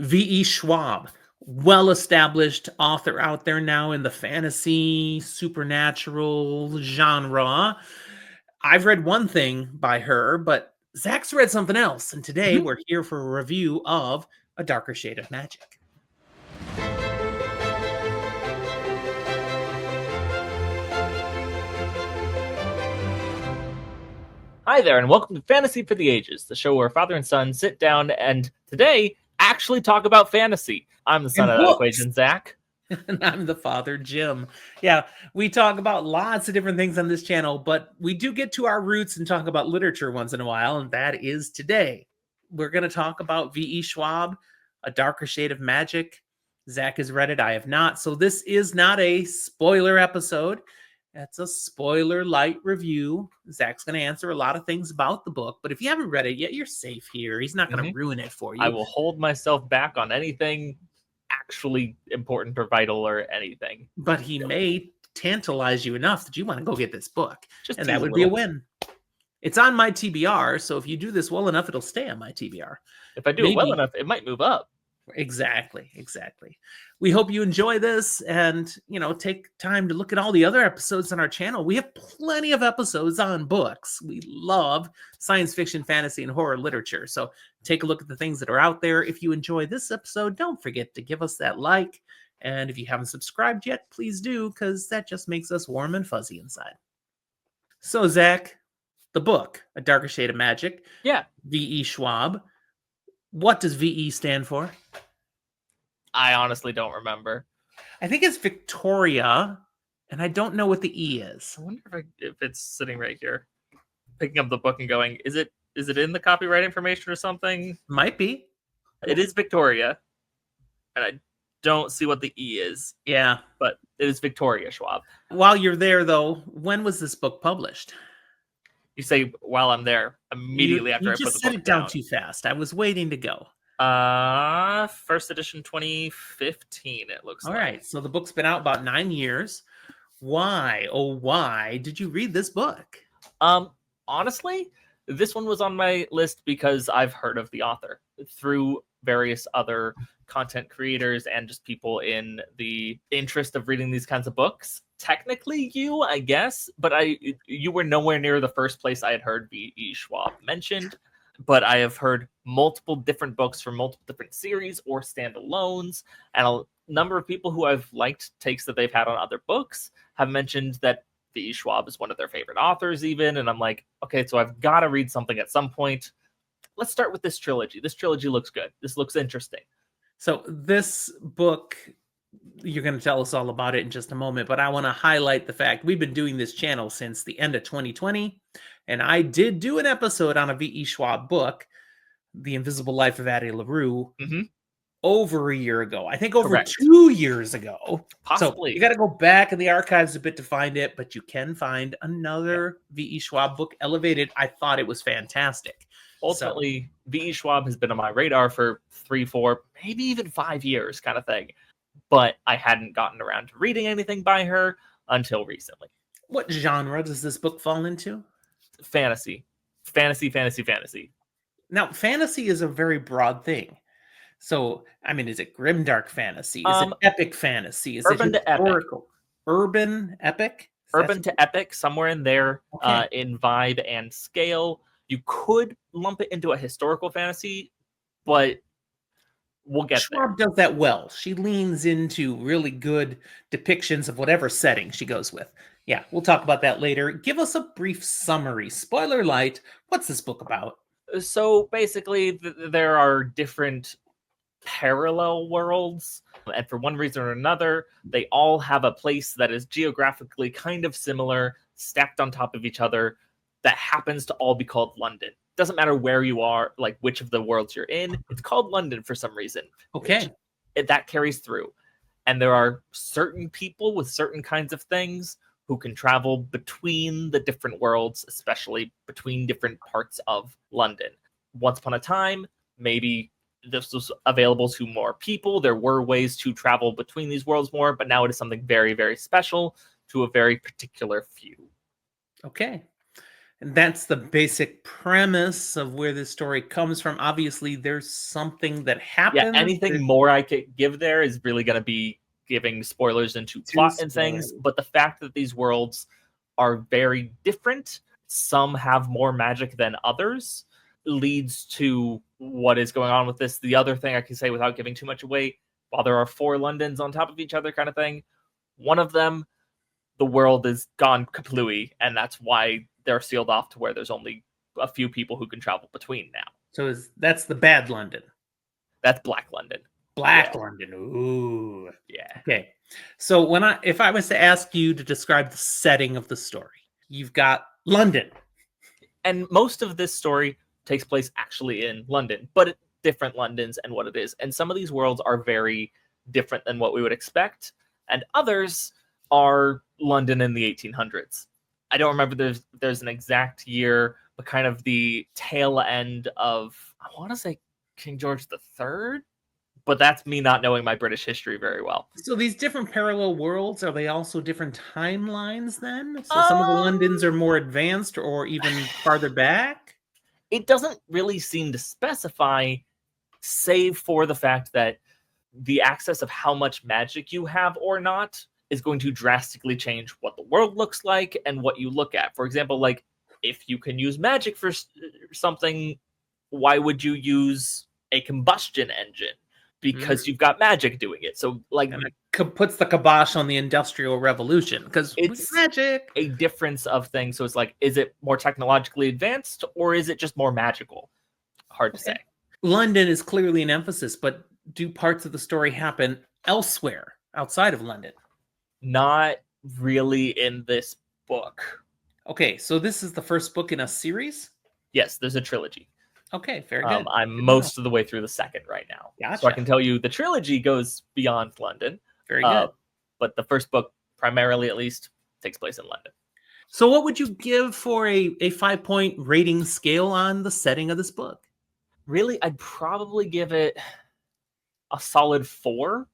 V.E. Schwab, well-established author out there now in the fantasy, supernatural genre. I've read one thing by her, but Zach's read something else, and today we're here for a review of A Darker Shade of Magic. Hi there, and welcome to Fantasy for the Ages, the show where father and son sit down and today actually talk about fantasy. I'm the son of that equation, Zach. And I'm the father, Jim. Yeah, we talk about lots of different things on this channel, but we do get to our roots and talk about literature once in a while, and that is today. We're going to talk about V.E. Schwab, A Darker Shade of Magic. Zach has read it, I have not. So this is not a spoiler episode. That's a spoiler-light review. Zach's going to answer a lot of things about the book, but if you haven't read it yet, you're safe here. He's not going to ruin it for you. I will hold myself back on anything actually important or vital or anything. But he may tantalize you enough that you want to go get this book, and that would be be a win. It's on my TBR, so if you do this well enough, it'll stay on my TBR. If I do it well enough, it might move up. Exactly. We hope you enjoy this and, take time to look at all the other episodes on our channel. We have plenty of episodes on books. We love science fiction, fantasy, and horror literature. So take a look at the things that are out there. If you enjoy this episode, don't forget to give us that like. And if you haven't subscribed yet, please do, because that just makes us warm and fuzzy inside. So, Zach, the book, A Darker Shade of Magic. Yeah. V.E. Schwab. What does V.E. stand for? I honestly don't remember. I think it's Victoria, and I don't know what the E is. I wonder if it's sitting right here. Picking up the book and going, is it in the copyright information or something? Might be. It is Victoria, and I don't see what the E is. Yeah. But it is Victoria Schwab. While you're there, though, when was this book published? You say while I'm there, immediately after I put the book down. You just set it down too fast. I was waiting to go. First edition 2015, it looks like. All right, so the book's been out about 9 years. Why, oh why, did you read this book? Honestly, this one was on my list because I've heard of the author through various other content creators and just people in the interest of reading these kinds of books. Technically you, I guess, but you were nowhere near the first place I had heard V.E. Schwab mentioned. But I have heard multiple different books from multiple different series or standalones, and a number of people who I've liked takes that they've had on other books have mentioned that V.E. Schwab is one of their favorite authors even, and I'm like, okay, so I've got to read something at some point. Let's start with this trilogy. This trilogy looks good. This looks interesting. So this book, you're going to tell us all about it in just a moment, but I want to highlight the fact we've been doing this channel since the end of 2020, and I did do an episode on a V.E. Schwab book, The Invisible Life of Addie LaRue, over a year ago. I think over 2 years ago. Possibly. So you got to go back in the archives a bit to find it, but you can find another V.E. Schwab book, Elevated. I thought it was fantastic. Ultimately, V.E. Schwab has been on my radar for 3, 4, maybe even 5 years kind of thing. But I hadn't gotten around to reading anything by her until recently. What genre does this book fall into? Fantasy. Now, fantasy is a very broad thing. So, I mean, is it grimdark fantasy? Is it epic fantasy? Is urban it historical? Urban epic? Urban to epic, somewhere in there, in vibe and scale. You could lump it into a historical fantasy, but we'll get there. Schwab does that well. She leans into really good depictions of whatever setting she goes with. Yeah, we'll talk about that later. Give us a brief summary. Spoiler light. What's this book about? So basically, there are different parallel worlds, and for one reason or another, they all have a place that is geographically kind of similar, stacked on top of each other, that happens to all be called London. Doesn't matter where you are, like which of the worlds you're in, it's called London for some reason. Okay. That carries through. And there are certain people with certain kinds of things who can travel between the different worlds, especially between different parts of London. Once upon a time, maybe this was available to more people. There were ways to travel between these worlds more, but now it is something very, very special to a very particular few. Okay. And that's the basic premise of where this story comes from. Obviously, there's something that Yeah, happens. anything There's more I could give there is really going to be giving spoilers into two plot and things. stories. But the fact that these worlds are very different, some have more magic than others, leads to what is going on with this. The other thing I can say without giving too much away, while there are 4 Londons on top of each other kind of thing, one of them, the world is gone kaplooey, and that's why they're sealed off to where there's only a few people who can travel between now. So that's the bad London. That's Black London. Black Yeah. London. Ooh. Yeah. Okay. So if I was to ask you to describe the setting of the story, you've got London. And most of this story takes place actually in London, but different Londons and what it is. And some of these worlds are very different than what we would expect, and others are London in the 1800s. I don't remember there's an exact year, but kind of the tail end of, I want to say King George III, but that's me not knowing my British history very well. So these different parallel worlds, are they also different timelines then? So some of the Londons are more advanced or even farther back? It doesn't really seem to specify, save for the fact that the access of how much magic you have or not is going to drastically change what the world looks like and what you look at. For example, like if you can use magic for something, why would you use a combustion engine? Because you've got magic doing it. So like And it puts the kibosh on the Industrial Revolution because it's magic. a difference of things. So it's like, is it more technologically advanced or is it just more magical? Hard to say. London is clearly an emphasis, but do parts of the story happen elsewhere outside of London? Not really in this book. Okay, so this is the first book in a series? Yes, there's a trilogy. Okay, very good. I'm most of the way through the second right now. Gotcha. So I can tell you the trilogy goes beyond London. Very good. But the first book, primarily at least, takes place in London. So what would you give for a 5-point rating scale on the setting of this book? Really, I'd probably give it a solid 4.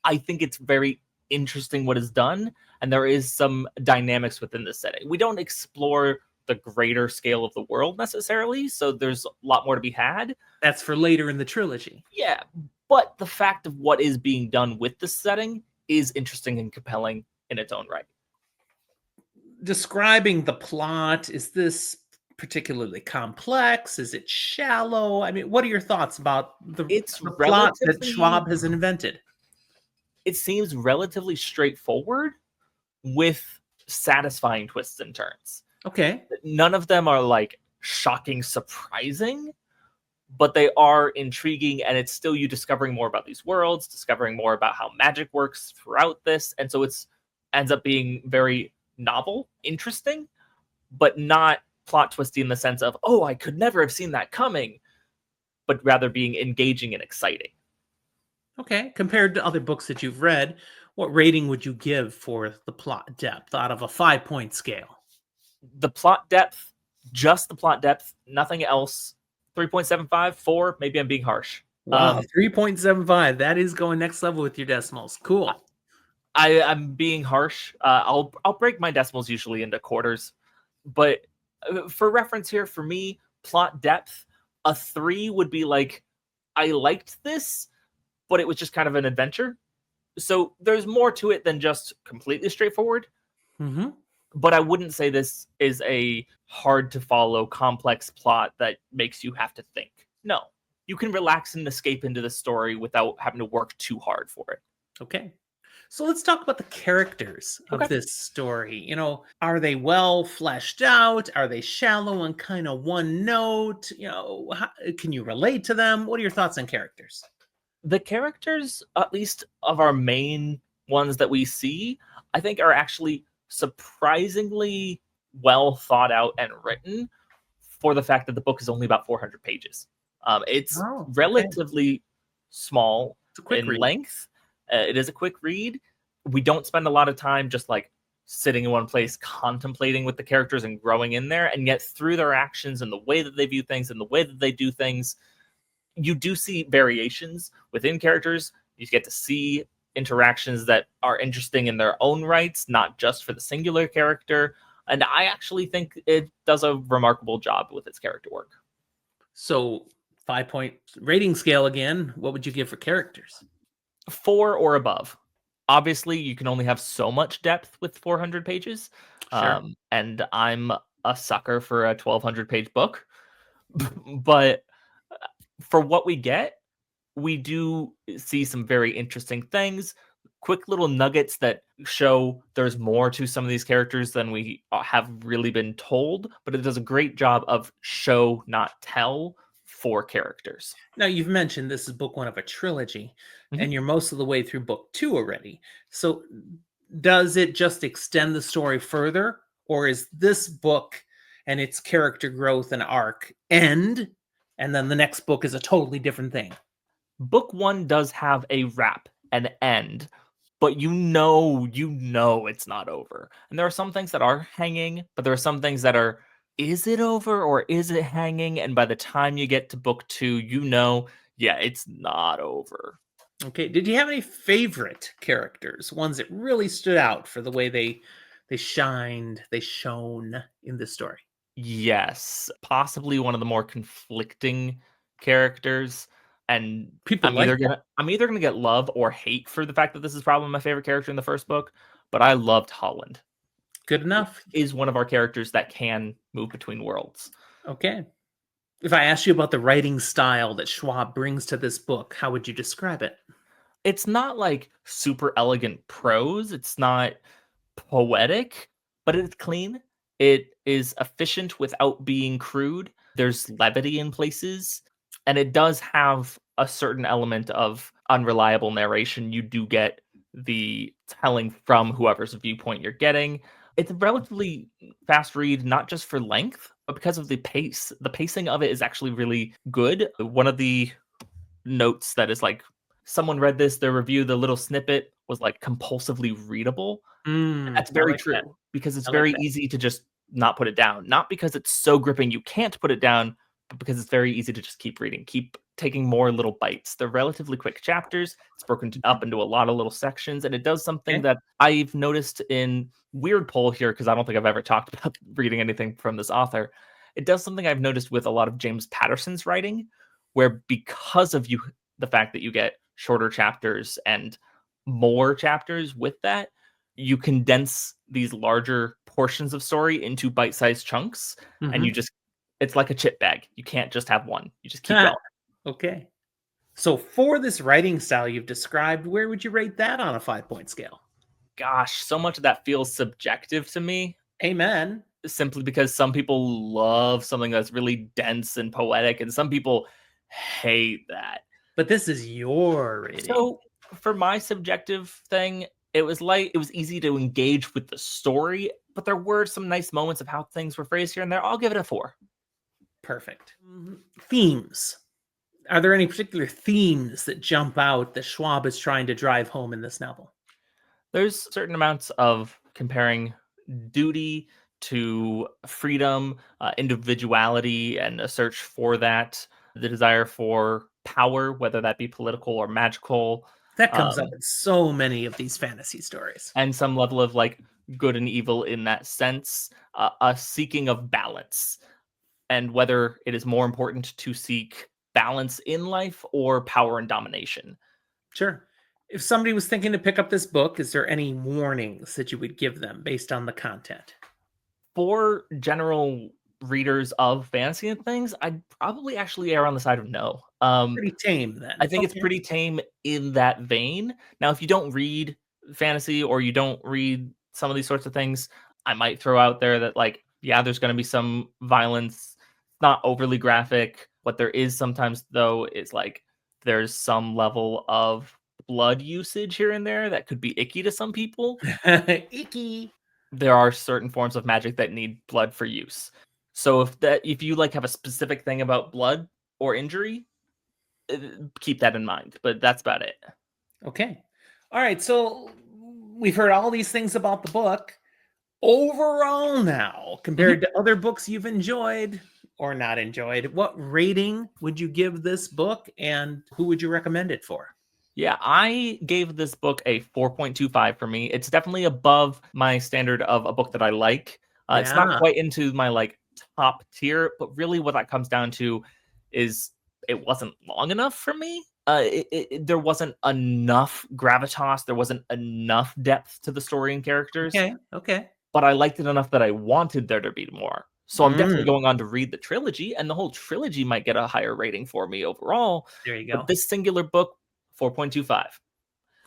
I think it's very interesting what is done, and there is some dynamics within the setting. We don't explore the greater scale of the world necessarily, so there's a lot more to be had. That's for later in the trilogy. Yeah, but the fact of what is being done with the setting is interesting and compelling in its own right. Describing the plot, is this particularly complex? Is it shallow? I mean, what are your thoughts about the plot that Schwab has invented? It seems relatively straightforward with satisfying twists and turns. Okay. None of them are like shocking, surprising, but they are intriguing, and it's still you discovering more about these worlds, discovering more about how magic works throughout this. And so it's ends up being very novel, interesting, but not plot twisty in the sense of, oh, I could never have seen that coming, but rather being engaging and exciting. Okay. Compared to other books that you've read, what rating would you give for the plot depth out of a 5-point scale? The plot depth, just the plot depth, nothing else. 3.75, 4. Maybe I'm being harsh. Wow, 3.75. That is going next level with your decimals. Cool. I'm being harsh. I'll break my decimals usually into quarters, but for reference here, for me, plot depth, a 3 would be like, I liked this, but it was just kind of an adventure. So there's more to it than just completely straightforward. Mm-hmm. But I wouldn't say this is a hard to follow, complex plot that makes you have to think. No, you can relax and escape into the story without having to work too hard for it. Okay. So let's talk about the characters of this story. You know, are they well fleshed out? Are they shallow and kind of one note? You know, can you relate to them? What are your thoughts on characters? The characters, at least of our main ones that we see, I think are actually surprisingly well thought out and written for the fact that the book is only about 400 pages. It's relatively small in length. It is a quick read. We don't spend a lot of time just like sitting in one place contemplating with the characters and growing in there, and yet through their actions and the way that they view things and the way that they do things, you do see variations within characters. You get to see interactions that are interesting in their own rights, not just for the singular character. And I actually think it does a remarkable job with its character work. So 5-point rating scale again. What would you give for characters? 4 or above. Obviously, you can only have so much depth with 400 pages. Sure. And I'm a sucker for a 1,200-page book. But for what we get, we do see some very interesting things, quick little nuggets that show there's more to some of these characters than we have really been told, but it does a great job of show, not tell for characters. Now, you've mentioned this is book 1 of a trilogy, Mhm. and you're most of the way through book 2 already. So does it just extend the story further, or is this book and its character growth and arc end, and then the next book is a totally different thing? Book 1 does have a wrap, an end, but you know it's not over. And there are some things that are hanging, but there are some things that are, is it over or is it hanging? And by the time you get to book 2, yeah, it's not over. Okay. Did you have any favorite characters, ones that really stood out for the way they shined, they shone in this story? Yes, possibly one of the more conflicting characters. And People like that. I'm either gonna get love or hate for the fact that this is probably my favorite character in the first book, but I loved Holland. Good enough. Is one of our characters that can move between worlds. Okay. If I asked you about the writing style that Schwab brings to this book, how would you describe it? It's not like super elegant prose, it's not poetic, but it's clean. It is efficient without being crude. There's levity in places, and it does have a certain element of unreliable narration. You do get the telling from whoever's viewpoint you're getting. It's a relatively fast read, not just for length, but because of the pace. The pacing of it is actually really good. One of the notes that is like, someone read this, their review, the little snippet was like compulsively readable. That's I very like that. true because it's I like very that. easy to just not put it down. Not because it's so gripping you can't put it down, but because it's very easy to just keep reading, keep taking more little bites. They're relatively quick chapters. It's broken up into a lot of little sections, and it does something Okay. that I've noticed in weird poll here because I don't think I've ever talked about reading anything from this author. It does something I've noticed with a lot of James Patterson's writing, where because of the fact that you get shorter chapters and more chapters with that, you condense these larger portions of story into bite-sized chunks, and Mhm. it's like a chip bag. You can't just have one. You just keep going. Okay. So for this writing style you've described, where would you rate that on a 5-point scale? Gosh, so much of that feels subjective to me, Amen. simply because some people love something that's really dense and poetic, and some people hate that. But this is your rating. So for my subjective thing, it was light. It was easy to engage with the story, but there were some nice moments of how things were phrased here and there. I'll give it a 4. Perfect. Themes. Are there any particular themes that jump out that Schwab is trying to drive home in this novel? There's certain amounts of comparing duty to freedom, individuality, and a search for that, the desire for power, whether that be political or magical, That comes up um, in so many of these fantasy stories. and some level of like good and evil in that sense, a seeking of balance, and whether it is more important to seek balance in life or power and domination. Sure. If somebody was thinking to pick up this book, is there any warnings that you would give them based on the content? For general readers of fantasy and things, I'd probably actually err on the side of no. Pretty tame then. I think it's Okay. pretty tame in that vein. Now, if you don't read fantasy or you don't read some of these sorts of things, I might throw out there that, like, yeah, there's going to be some violence, not overly graphic. What there is sometimes, though, is like there's some level of blood usage here and there that could be icky to some people. Icky. There are certain forms of magic that need blood for use. So if you like have a specific thing about blood or injury, keep that in mind. But that's about it. Okay. All right. So we've heard all these things about the book. Overall, now, Mhm. compared to other books you've enjoyed or not enjoyed, what rating would you give this book and who would you recommend it for? Yeah, I gave this book a 4.25 for me. It's definitely above my standard of a book that I like. It's not Yeah. quite into my like top tier, but really what that comes down to is it wasn't long enough for me. There wasn't enough gravitas. There wasn't enough depth to the story and characters. Okay. Okay. But I liked it enough that I wanted there to be more. So I'm definitely Mm, going on to read the trilogy, and the whole trilogy might get a higher rating for me overall. there you But go. this singular book, 4.25.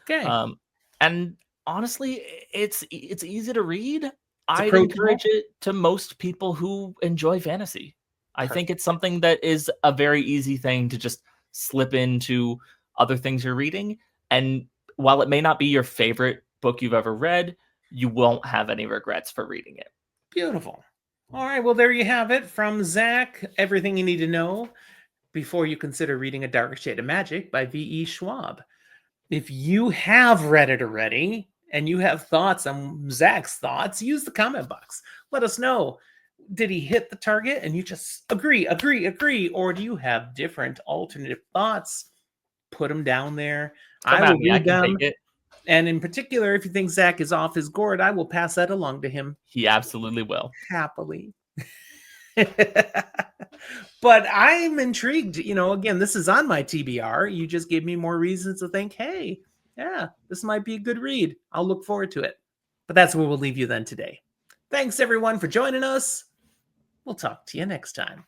Okay. Um, and honestly, it's easy to read. It's I'd encourage approachable. it to most people who enjoy fantasy. I think Perfect. it's something that is a very easy thing to just slip into other things you're reading. And while it may not be your favorite book you've ever read, you won't have any regrets for reading it. Beautiful. All right. Well, there you have it from Zach. Everything you need to know before you consider reading A Darker Shade of Magic by V.E. Schwab. If you have read it already and you have thoughts on Zach's thoughts, use the comment box. Let us know. Did he hit the target and you just agree? Or do you have different alternative thoughts? Put them down there. I Come at will me, I read can take them. it. And in particular, if you think Zach is off his gourd, I will pass that along to him He absolutely will. happily. But I'm intrigued. Again, this is on my TBR. You just gave me more reasons to think, hey, yeah, this might be a good read. I'll look forward to it. But that's where we'll leave you then today. Thanks, everyone, for joining us. We'll talk to you next time.